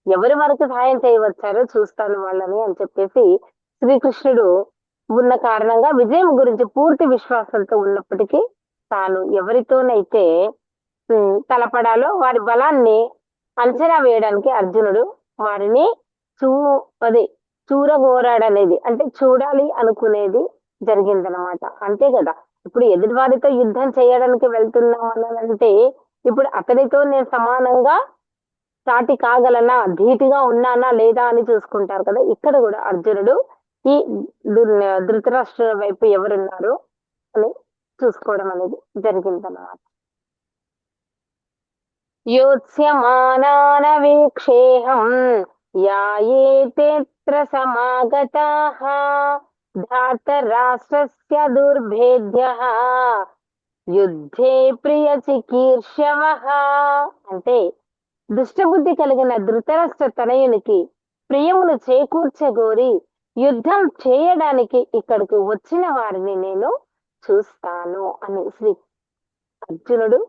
[SPEAKER 1] ఎవరి వరకు సహాయం చేయవచ్చారో చూస్తాను వాళ్ళని అని చెప్పేసి శ్రీకృష్ణుడు ఉన్న కారణంగా విజయం గురించి పూర్తి విశ్వాసంతో ఉన్నప్పటికీ తాను ఎవరితోనైతే తలపడాలో వారి బలాన్ని అంచనా వేయడానికి అర్జునుడు వారిని చూరగోరాడనేది అంటే చూడాలి అనుకునేది జరిగిందనమాట. అంతే కదా. ఇప్పుడు ఎదుటి వారితో యుద్ధం చేయడానికి వెళ్తున్నాం అనంటే ఇప్పుడు అతనితో నేను సమానంగా సాటి కాగలనా, ధీటిగా ఉన్నానా లేదా అని చూసుకుంటారు కదా. ఇక్కడ కూడా అర్జునుడు ఈ ధృతరాష్ట్ర వైపు ఎవరున్నారు అని చూసుకోవడం అనేది జరిగిందన్నమాట. యోత్స్యమానానవేక్షేహం యాయేతేత్ర సమాగతాః ధార్తరాష్ట్రస్య దుర్భేద్యః యుద్ధే ప్రియ చికీర్షవః. అంటే దుష్టబుద్ధి కలిగిన ధృతరాష్ట్ర తనయునికి ప్రియమును చేకూర్చగోరి యుద్ధం చేయడానికి ఇక్కడికి వచ్చిన వారిని నేను చూస్తాను అని అర్జునుడు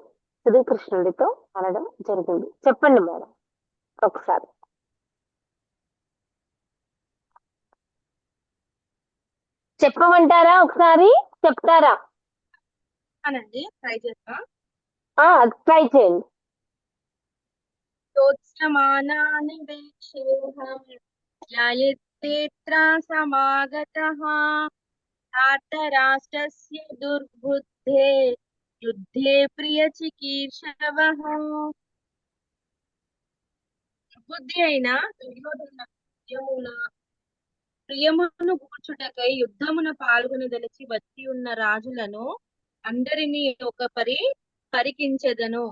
[SPEAKER 1] శ్రీకృష్ణుడితో అనడం జరిగింది. చెప్పండి మేడం ఒకసారి. చెప్పమంటారా? ఒకసారి చెప్తారా?
[SPEAKER 2] ట్రై చేస్తా.
[SPEAKER 1] ట్రై చేయండి.
[SPEAKER 2] సమాగతః ధార్తరాష్ట్రస్య దుర్బుద్ధే యుద్ధే ప్రియ చికీర్షవః. బుద్ధి అయిన ప్రియమును కూర్చుటకై యుద్ధమున పాల్గొనదలిచి వచ్చి ఉన్న రాజులను అందరినీ ఒక పరికించెదను.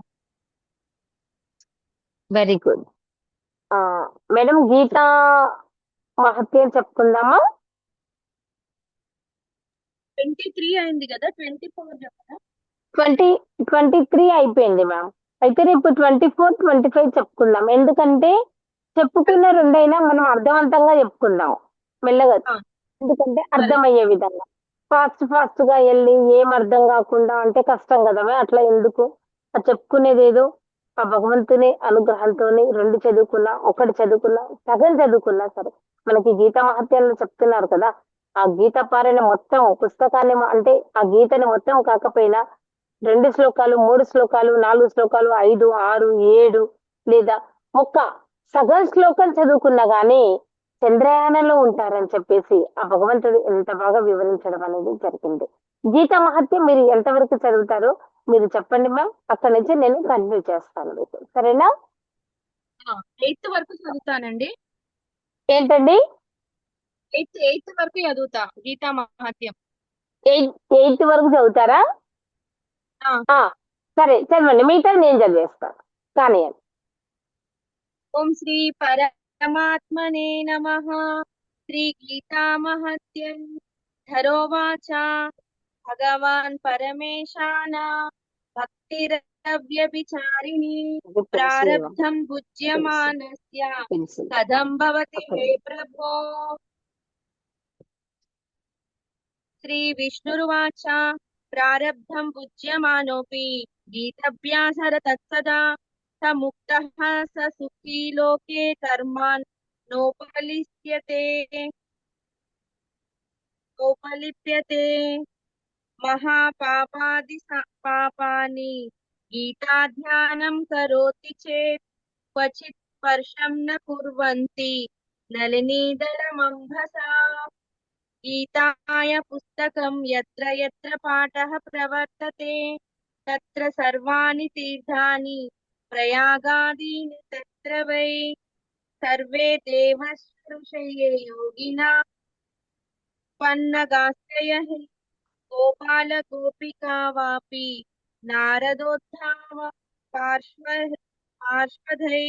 [SPEAKER 1] Very good madam. గీతా మహత్యం చెప్పుకుందామా?
[SPEAKER 2] 23 అయింది కదా, 24 చెప్పనా?
[SPEAKER 1] 23 అయిపోయింది మ్యామ్. అయితే రేపు 24, 25 చెప్పుకుందాం. ఎందుకంటే చెప్పుకున్న రెండైనా మనం అర్థవంతంగా చెప్పుకుందాం మెల్లగా. ఎందుకంటే అర్థమయ్యే విధంగా ఫాస్ట్ గా వెళ్ళి ఏం అర్థం కాకుండా అంటే కష్టం కదా. అట్లా ఎందుకు, అది చెప్పుకునేది ఏదో ఆ భగవంతుని అనుగ్రహంతోని 2 చదువుకున్నా, 1 చదువుకున్నా, సగం చదువుకున్నా సరే మనకి గీతా మహత్యాలు చెప్తున్నారు కదా. ఆ గీత పారాయణ మొత్తం పుస్తకాన్ని అంటే ఆ గీతని మొత్తం కాకపోయినా 2 శ్లోకాలు, 3 శ్లోకాలు, 4 శ్లోకాలు, 5, 6, 7 లేదా సగం శ్లోకం చదువుకున్నా గానీ చంద్రయానంలో ఉంటారని చెప్పేసి ఆ భగవంతుడు ఎంత బాగా వివరించడం అనేది జరిగింది. గీతా మహత్యం మీరు ఎంతవరకు చదువుతారో మీరు చెప్పండి మ్యామ్. అక్కడి నుంచి నేను కంటిన్యూ చేస్తాను మీకు. సరేనా?
[SPEAKER 2] 8th వరకు చదువుతానండి.
[SPEAKER 1] ఏంటండి?
[SPEAKER 2] 8th వరకు చదువుతా గీతా మహాత్యం.
[SPEAKER 1] ఎయిత్ వరకు చదువుతారా?
[SPEAKER 2] ఆ,
[SPEAKER 1] ఆ సరే చదవండి, మిగతా నేను చదివేస్తాను కానీ.
[SPEAKER 2] ఓం శ్రీ పరమాత్మనే నమః. శ్రీ గీతా మహత్యం. ధరోవాచ భగవాన్ పరమేశాన భక్తిరవ్యభిచారిణి ప్రారబ్ధం భుజ్యమానస్య కథం భవతి హే ప్రభో. శ్రీ విష్ణురువాచ ప్రారబ్ధం భుజ్యమానోపి గీతభ్యాసరతత్సదా స ముక్తః స సుఖీ లోకే కర్మాన్ నోపలిప్యతే మహాపాపాది పాపాని గీతాధ్యానం కరోతి చేత్ క్వచిత్ స్పర్శం న కుర్వంతి నళినీదళమంభసా. గీతాయ పుస్తకం యత్ర యత్ర పాఠః ప్రవర్తతే తత్ర సర్వాణి తీర్థాని ప్రయాగాదీని తత్ర వై. సర్వే దేవఋషయే యోగినా పన్నగాశ్రయః గోపాల గోపికా వాపి నారదోద్ధావ పార్శ్వధై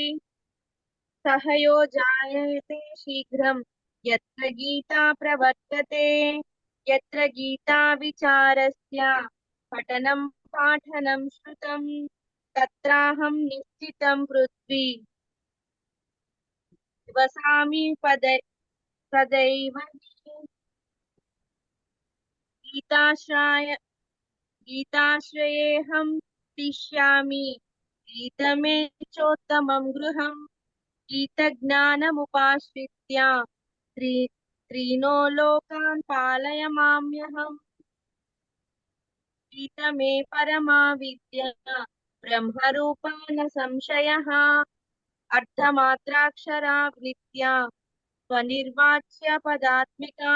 [SPEAKER 2] సహయో జాయతే శీఘ్రం యత్ర గీతా ప్రవర్తతే. యత్ర గీతా విచారస్య పఠనం పాఠనం శ్రుతం తత్రాహం నిశ్చితం పృథ్వీ వసామి సదైవ గీతాశ్రయేహం తిష్యామి గీతమే చోత్తమం గృహం. గీతజ్ఞానముపాశ్రిత్య త్రీనో లోకాన్ పాలయమామ్యహం. గీతమే పరమా విద్య బ్రహ్మరూపా న సంశయః. అర్థమాత్రాక్షరా నిత్య స్వనిర్వాచ్య పదాత్మికా.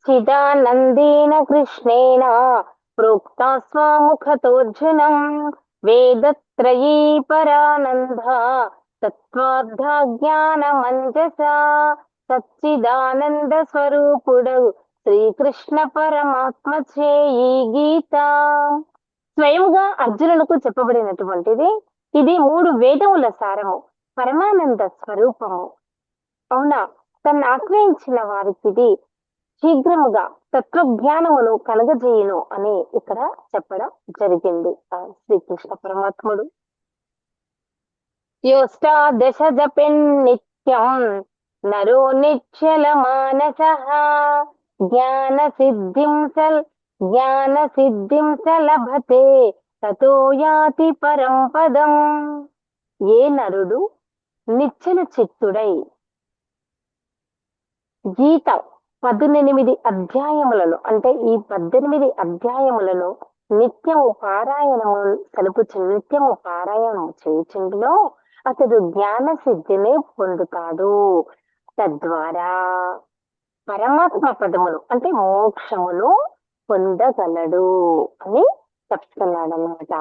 [SPEAKER 1] చిదానందేన కృష్ణేన ప్రోక్తా స్వముఖతోర్జునం వేదత్రయీ పరానంద తత్వార్థ జ్ఞానమంజస. సచ్చిదానంద స్వరూపుడవు శ్రీకృష్ణ పరమాత్మచే ఈ గీత స్వయముగా అర్జునులకు చెప్పబడినటువంటిది. ఇది 3 వేదముల సారము, పరమానంద స్వరూపము. అవునా, తను ఆశ్రయించిన వారికి ఇది శీఘ్రముగా తత్వజ్ఞానమును కలగజేయును అని ఇక్కడ చెప్పడం జరిగింది ఆ శ్రీకృష్ణ పరమాత్ముడు. యోష్టాదశ జపెన్ నిత్యం నరో నిశ్చల మానసః జ్ఞాన సిద్ధిం లభతే తతో యాతి పరం పదం. ఏ నరుడు నిశ్చల చిత్తుడై గీత 18 అధ్యాయములను అంటే ఈ 18 అధ్యాయములను నిత్యము పారాయణము చేయుచుండునో అతడు జ్ఞాన సిద్ధిని పొందుతాడు. తద్వారా పరమాత్మ పదములు అంటే మోక్షమును పొందగలడు అని చెప్తున్నాడన్నమాట.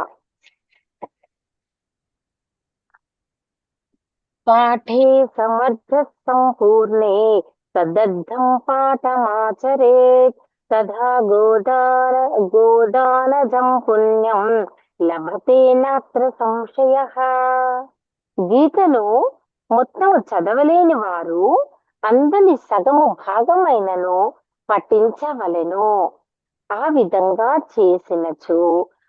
[SPEAKER 1] పాఠే సమర్థ సంపూర్ణే తదర్థం పాఠమాచరేత్ తథా గోదానజం పుణ్యం లభతే నాత్ర సంశయః. గీతను మొత్తం చదవలేని వారు అందని సగము భాగమైనను పఠించవలెను. ఆ విధంగా చేసినచో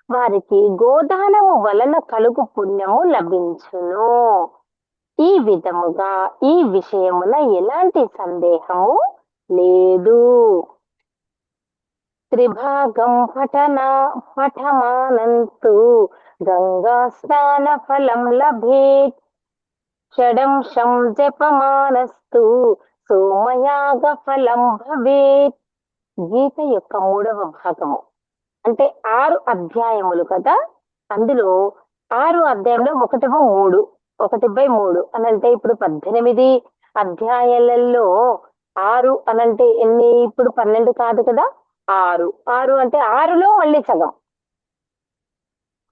[SPEAKER 1] వారికి గోదానము వలన కలుగు పుణ్యము లభించును. ఈ విధముగా ఈ విషయమున ఎలాంటి సందేహము లేదు. త్రిభాగం పఠమానంతు గంగా స్నాన ఫలం లభేత్. షడంశం జపమానస్తు సోమయాగ ఫలం భవేత్. గీత యొక్క 3వ భాగము అంటే 6 అధ్యాయములు కదా. అందులో 6 అధ్యాయంలో 1వ 3 1/3 అనంటే ఇప్పుడు 18 అధ్యాయాలలో 6 అనంటే ఎన్ని? ఇప్పుడు 12 కాదు కదా, 6. 6 అంటే 6లో మళ్ళీ సగం.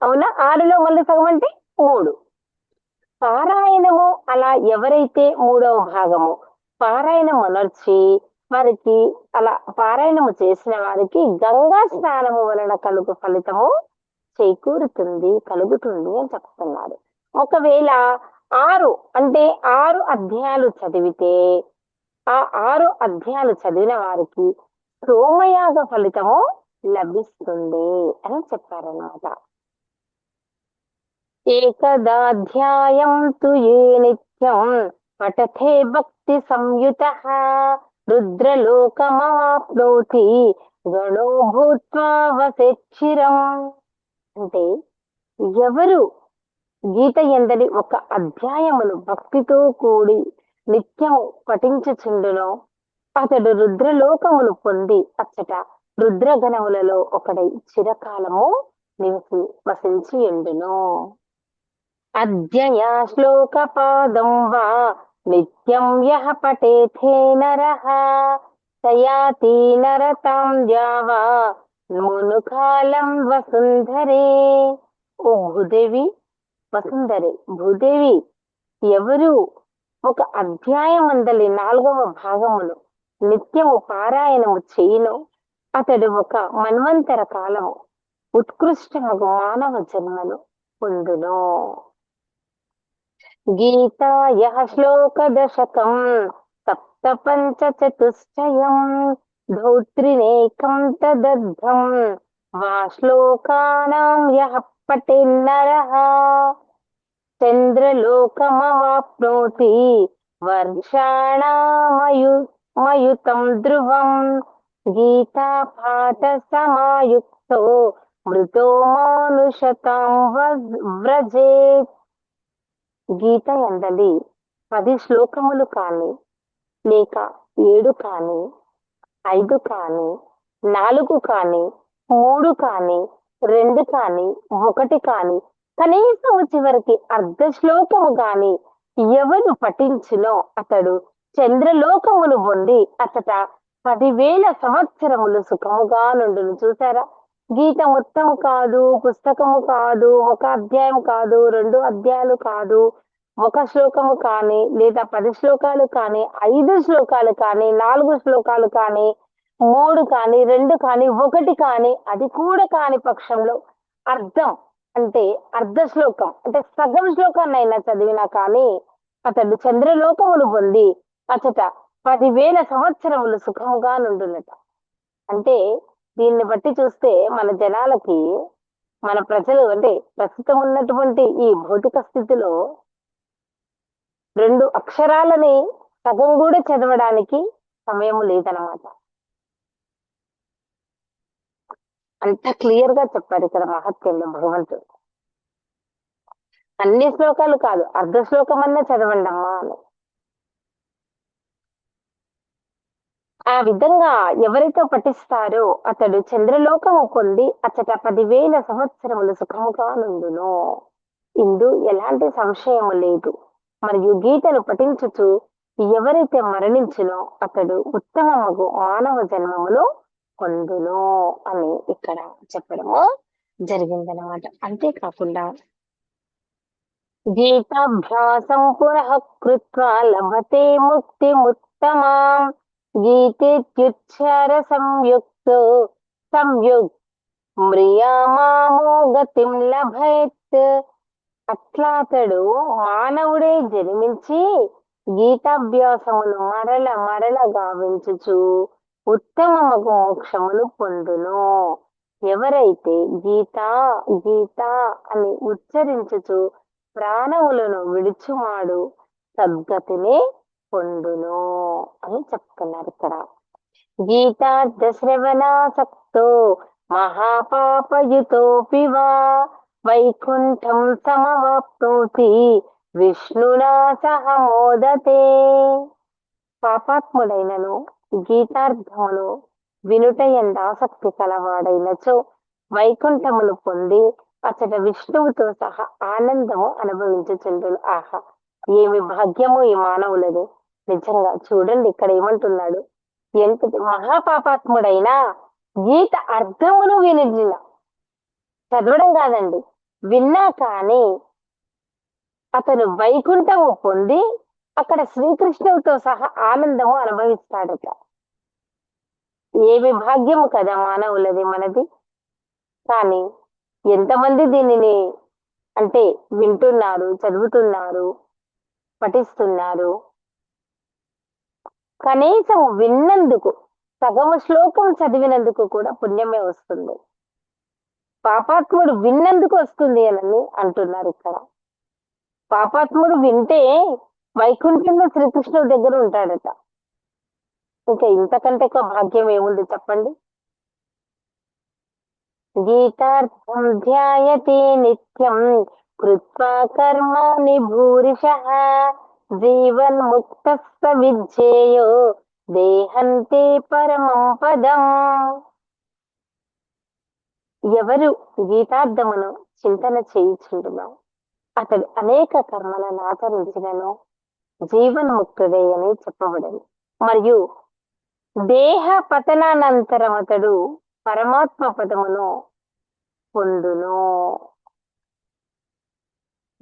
[SPEAKER 1] అవునా? 6లో మళ్ళీ సగం అంటే 3. పారాయణము అలా ఎవరైతే 3వ భాగము పారాయణం అనర్చి వారికి, అలా పారాయణము చేసిన వారికి గంగా స్నానము వలన కలుగు ఫలితము కలుగుతుంది అని చెప్తున్నారు. ఒకవేళ 6 అంటే 6 అధ్యాయాలు చదివితే ఆ 6 అధ్యాయాలు చదివిన వారికి సోమయాగ ఫలితము లభిస్తుంది అని చెప్పారన్నమాట. ఏకదాధ్యాయం తు ఏ నిత్యం పఠతే భక్తి సంయుతః రుద్రలోకమాప్నోతి గణో భూత్వా వసేచ్చిరం. అంటే ఎవరు గీత ఎందరి ఒక అధ్యాయమును భక్తితో కూడి నిత్యము పఠించుచుండునో అతడు రుద్రలోకములు పొంది అచ్చట రుద్రగణములలో ఒకడై చిరకాలము వసించి ఉండును. అద్యయా శ్లోకపాదం వా నిత్యం యః పఠేథే నరః సయాతి నరతాం ద్యావా మునుకాలం వసుంధరే. ఓ భూదేవి, వసుంధరే, భూదేవి, ఎవరు ఒక అధ్యాయం అందలి 4వ భాగమును నిత్యము పారాయణము చేయును అతడు ఒక మన్వంతర కాలము ఉత్కృష్టమగు మానవ జన్మను పొందును. గీతాయః శ్లోకదశకం సప్తపంచచతుష్టయం ధౌత్రినేకం తదర్థం వా శ్లోకానాం యః పఠేన్నరః చంద్రలోకమవాప్నోతి వర్షాణమయుతం ధ్రువం గీతా పాఠ సమాయుక్తో మృతో మానుషతాం వ్రజేత్. గీత ఎందలి 10 శ్లోకములు కాని, లేక 7 కాని, 5 కాని, 4 కాని, 3 కాని, 2 కాని, 1 కాని, కనీసం చివరికి అర్ధ శ్లోకము గాని ఎవరు పఠించునో అతడు చంద్రలోకమును పొంది అతట 10,000 సంవత్సరములు సుఖముగా నుండును. చూసారా? గీత మొత్తం కాదు, పుస్తకము కాదు, ఒక అధ్యాయం కాదు, 2 అధ్యాయాలు కాదు, ఒక శ్లోకము కానీ, లేదా 10 శ్లోకాలు కానీ, 5 శ్లోకాలు కానీ, 4 శ్లోకాలు కానీ, 3 కానీ, 2 కానీ, 1 కానీ, అది కూడా కాని పక్షంలో అర్థం అంటే అర్ధ శ్లోకం అంటే సగం శ్లోకాన్ని అయినా చదివినా కానీ అతడు చంద్రలోకమును పొంది అచట 10,000 సంవత్సరములు సుఖముగా నుండునట. అంటే దీన్ని బట్టి చూస్తే మన జనాలకి, మన ప్రజలు అంటే ప్రస్తుతం ఉన్నటువంటి ఈ భౌతిక స్థితిలో 2 అక్షరాలని సగం కూడా చదవడానికి సమయం లేదనమాట. అంత క్లియర్ గా చెప్పారు ఇక్కడ మహత్యంలో భగవంతుడు. అన్ని శ్లోకాలు కాదు, అర్ధ శ్లోకం అన్నా చదవండి అమ్మా అని. ఆ విధంగా ఎవరైతే పఠిస్తారో అతడు చంద్రలోకము పొంది అచ్చట 10,000 సంవత్సరములు సుఖముగా నుండును. ఇందు ఎలాంటి సంశయము లేదు. మరియు గీతను పఠించుచు ఎవరైతే మరణించునో అతడు ఉత్తమము మానవ జన్మములో పొందును అని ఇక్కడ చెప్పడము జరిగిందనమాట. అంతేకాకుండా గీతాభ్యాసం పునః కృత్వా లభతే ముక్తిముత్తమాం గీతేత్యుచ్చార సంయుక్తో మ్రియామామో గతిం లభేత్. అట్లాతడు మానవుడే జన్మించి గీతాభ్యాసమును మరల మరల గావించుచు ఉత్తమమగు మోక్షమును పొందును. ఎవరైతే గీత గీత అని ఉచ్చరించుచు ప్రాణములను విడుచువాడు సద్గతిని పొందును అని చెప్తున్నారు ఇక్కడ. గీతార్థ శ్రవణాసక్తో మహాపాపయుతోపి వా వైకుంఠం సమవాప్నోతి విష్ణునా సహ మోదతే. పాపాత్ముడైనను గీతార్థమును వినుట ఎందు ఆసక్తి కలవాడైనచో వైకుంఠమును పొంది అతడు విష్ణువుతో సహా ఆనందము అనుభవించుచుండును. ఆహా! ఏమి భాగ్యము ఈ మానవులది. నిజంగా చూడండి ఇక్కడ ఏమంటున్నాడు. ఎంతటి మహాపాపాత్ముడైనా గీత అర్థమును వినిన చదవడం కాదండి. విన్నా కానీ అతను వైకుంఠము పొంది అక్కడ శ్రీకృష్ణుడితో సహా ఆనందము అనుభవిస్తాడట. ఏమి భాగ్యము కదా మానవులది మనది. కానీ ఎంతమంది దీనిని అంటే వింటున్నారు, చదువుతున్నారు, పఠిస్తున్నారు. కనీసం విన్నందుకు, సగము శ్లోకం చదివినందుకు కూడా పుణ్యమే వస్తుంది. పాపాత్ముడు విన్నందుకు వస్తుంది అని అంటున్నారు ఇక్కడ. పాపాత్ముడు వింటే వైకుంఠంలో శ్రీకృష్ణుడి దగ్గర ఉంటాడట. ఇంకా ఇంతకంటే ఎక్కువ భాగ్యం ఏముంది చెప్పండి. గీతార్థం ధ్యాయతే నిత్యం కృత్వా కర్మాణి భూరిశః జీవన్ముక్త విజ్ఞేయో దేహంతే పరమం పదం. ఎవరు గీతార్థమును చింతన చేయుచుండునో అతడు అనేక కర్మలను ఆచరించినను జీవన్ముక్తుడే అని చెప్పబడింది. మరియు దేహ పతనానంతరం అతడు పరమాత్మ పదమును పొందును.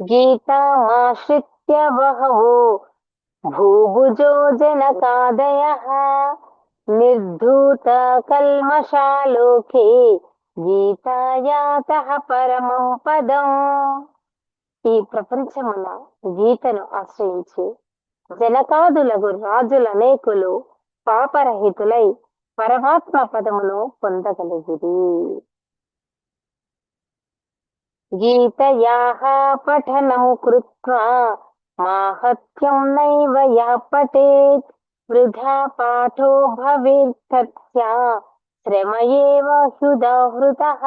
[SPEAKER 1] గీతామాశ్రిత్య బహవో భూభుజో జనకాదయః నిర్ధూత కల్మషాలోకే గీతాయాతః పరమం పదం. ఈ ప్రపంచమున గీతను ఆశ్రయించి జనకాదులకు రాజులనేకులు పాపరహితులై పరమాత్మ పదమును పొందగలిగిరి. గీతయాః పఠనం కృత్వా మాహత్యం నైవ యః పఠేత్ వృథా పాఠో భవేత్ తస్య శ్రమ ఏవ హృదహృతః.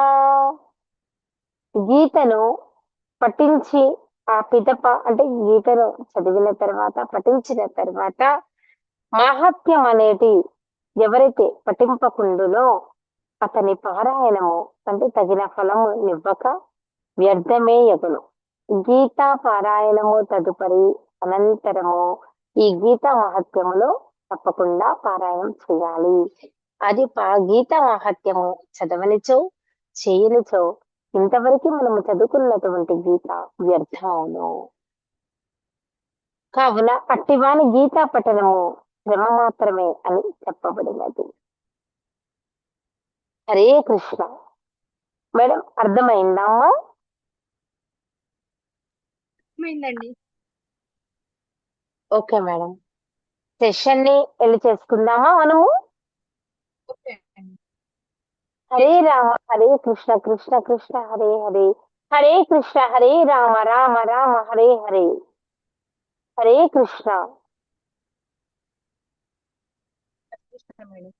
[SPEAKER 1] గీతను పఠించి ఆ పిదప అంటే గీతను చదివిన తర్వాత పఠించిన తర్వాత మాహాత్మ్యం అనేది ఎవరైతే పఠింపకుండునో అతని పారాయణము అంటే తగిన ఫలము నివ్వక వ్యర్థమే యగును. గీతా పారాయణము తదుపరి అనంతరము ఈ గీతా మహత్యములో తప్పకుండా పారాయణం చేయాలి. అది గీతా మహత్యము చదవనిచో చేయనిచో ఇంతవరకు మనము చదువుకున్నటువంటి గీత వ్యర్థమును. కావున అట్టివాని గీతా పఠనము శ్రమ మాత్రమే అని చెప్పబడినది. హరే కృష్ణ. మేడం అర్థమైందమ్మా?
[SPEAKER 2] అర్థమైందండి.
[SPEAKER 1] Okay madam. సెషన్ ని వెళ్ళి చేసుకుందామా మనము?
[SPEAKER 2] ఓకే అండి.
[SPEAKER 1] హరే రామ హరే కృష్ణ కృష్ణ కృష్ణ హరే హరే హరే కృష్ణ హరే రామ రామ రామ హరే హరే. హరే కృష్ణ.
[SPEAKER 2] మేడం.